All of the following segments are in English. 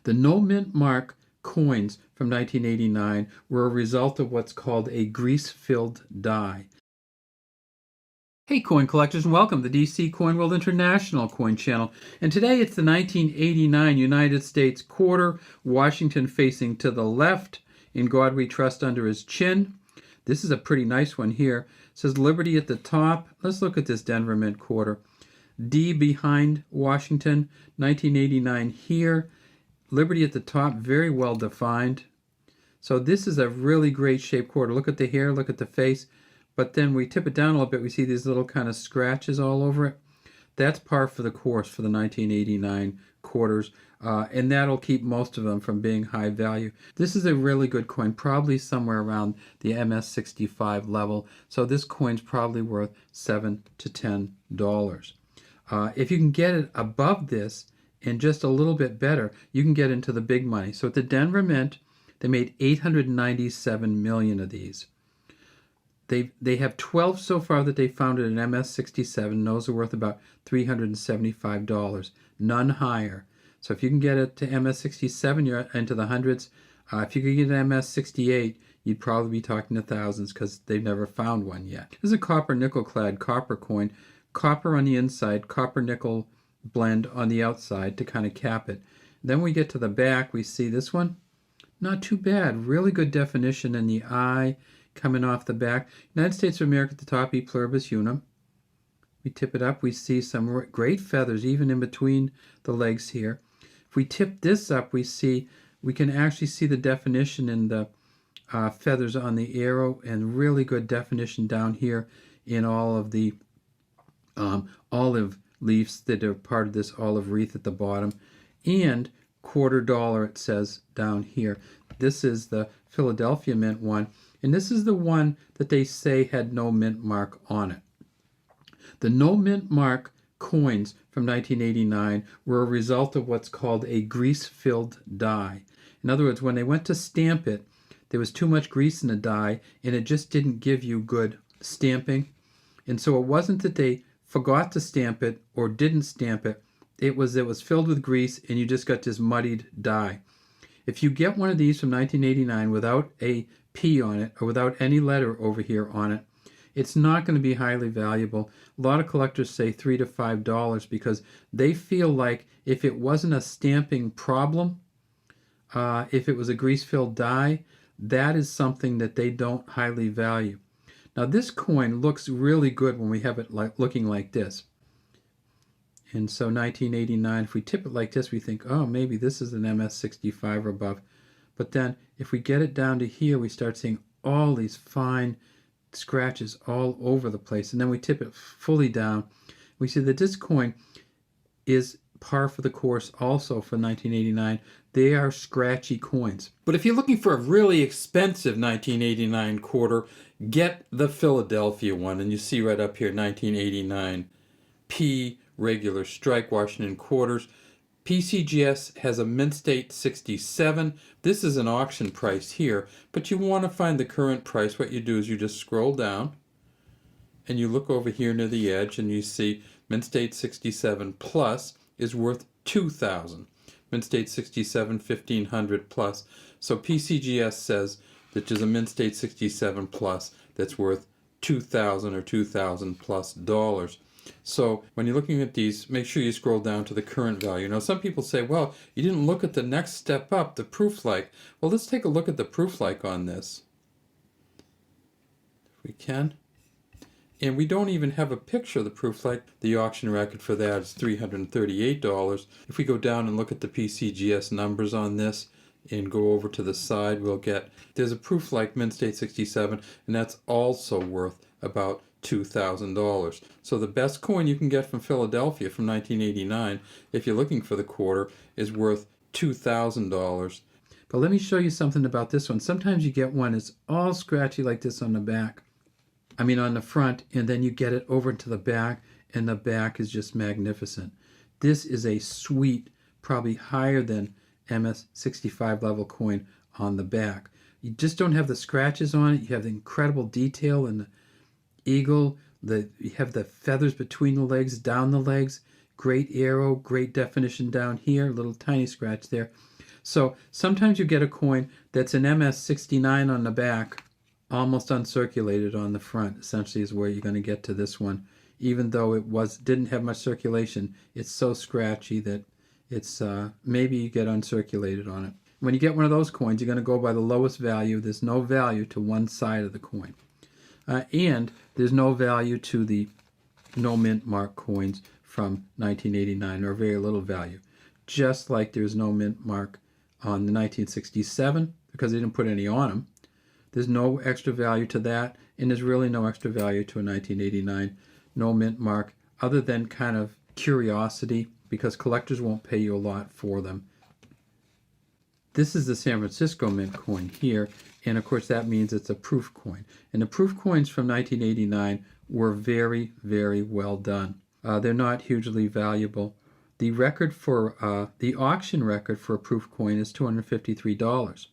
The no mint mark coins from 1989 were a result of what's called a grease-filled die. Hey coin collectors, and welcome to the DC Coin World International Coin Channel. And today it's the 1989 United States quarter, Washington facing to the left, In God We Trust under his chin. This is a pretty nice one here. It says Liberty at the top. Let's look at this Denver Mint quarter. D behind Washington, 1989 here. Liberty at the top, very well defined. So this is a really great shaped quarter. Look at the hair, look at the face. But then we tip it down a little bit, we see these little kind of scratches all over it. That's par for the course for the 1989 quarters, and that'll keep most of them from being high value. This is a really good coin, probably somewhere around the MS65 level. So this coin's probably worth $7 to $10. If you can get it above this and just a little bit better, you can get into the big money. So at the Denver Mint, they made 897 million of these. They have 12 so far that they founded in MS67. And those are worth about $375, none higher. So if you can get it to MS67, you're into the hundreds. If you could get an MS68, you'd probably be talking to thousands because they've never found one yet. This is a copper nickel clad copper coin. Copper on the inside, copper nickel blend on the outside to kind of cap it. Then we get to the back, we see this one. Not too bad. Really good definition in the eye coming off the back. United States of America at the top, E pluribus unum. We tip it up, we see some great feathers even in between the legs here. If we tip this up, we can actually see the definition in the feathers on the arrow, and really good definition down here in all of the olive leaves that are part of this olive wreath at the bottom. And $0.25 it says down here. This is the Philadelphia Mint one, and this is the one that they say had no mint mark on it. The no mint mark coins from 1989 were a result of what's called a grease-filled die. In other words, when they went to stamp it, there was too much grease in the die, and it just didn't give you good stamping. And so it wasn't that they forgot to stamp it or didn't stamp it. It was filled with grease, and you just got this muddied die. If you get one of these from 1989 without a P on it or without any letter over here on it, it's not going to be highly valuable. A lot of collectors say $3 to $5 because they feel like if it wasn't a stamping problem, if it was a grease-filled die, that is something that they don't highly value. Now this coin looks really good when we have it looking like this. And so 1989, if we tip it like this, we think, oh, maybe this is an MS65 or above. But then if we get it down to here, we start seeing all these fine scratches all over the place. And then we tip it fully down. We see that this coin is par for the course also for 1989. They are scratchy coins. But if you're looking for a really expensive 1989 quarter, get the Philadelphia one. And you see right up here, 1989 P regular strike Washington quarters. PCGS has a mint state 67. This is an auction price here, but you want to find the current price. What you do is you just scroll down and you look over here near the edge and you see mint state 67 plus is worth $2,000. Mint state 67 1500 plus. So PCGS says that there's a mint state 67 plus that's worth $2,000 or $2,000 plus dollars. So when you're looking at these, make sure you scroll down to the current value. Now some people say, well, you didn't look at the next step up, the proof like. Well, let's take a look at the proof like on this. If we can. And we don't even have a picture of the proof like. The auction record for that is $338. If we go down and look at the PCGS numbers on this and go over to the side, we'll get, there's a proof like mint state 67, and that's also worth about $2,000. So the best coin you can get from Philadelphia from 1989, if you're looking for the quarter, is worth $2,000. But let me show you something about this one. Sometimes you get one that's all scratchy like this on the back. I mean on the front, and then you get it over to the back, and the back is just magnificent. This is a sweet, probably higher than MS65 level coin on the back. You just don't have the scratches on it. You have the incredible detail in the eagle. You have the feathers between the legs, down the legs. Great arrow, great definition down here. Little tiny scratch there. So sometimes you get a coin that's an MS69 on the back, almost uncirculated on the front. Essentially is where you're going to get to this one. Even though it didn't have much circulation, it's so scratchy that it's maybe you get uncirculated on it. When you get one of those coins, you're going to go by the lowest value. There's no value to one side of the coin. And there's no value to the no mint mark coins from 1989, or very little value. Just like there's no mint mark on the 1967 because they didn't put any on them. There's no extra value to that, and there's really no extra value to a 1989 no mint mark other than kind of curiosity, because collectors won't pay you a lot for them. This is the San Francisco Mint coin here, and of course that means it's a proof coin. And the proof coins from 1989 were very, very well done. They're not hugely valuable. The record for the auction record for a proof coin is $253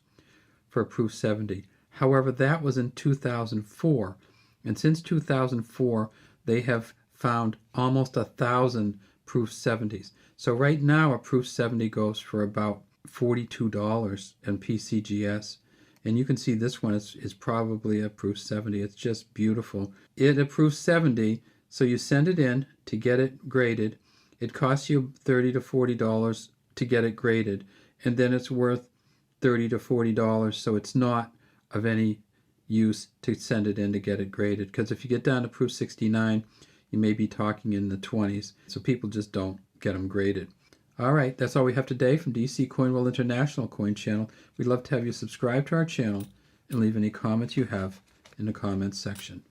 for a proof 70. However, that was in 2004, and since 2004 they have found almost 1,000 proof 70s. So right now a proof 70 goes for about $42 in PCGS. And you can see this one is probably a proof 70. It's just beautiful. It approves 70, so you send it in to get it graded. It costs you $30 to $40 to get it graded, and then it's worth $30 to $40, so it's not of any use to send it in to get it graded, because if you get down to proof 69, you may be talking in the 20s, so people just don't get them graded. All right, that's all we have today from DC Coin World International Coin Channel. We'd love to have you subscribe to our channel and leave any comments you have in the comments section.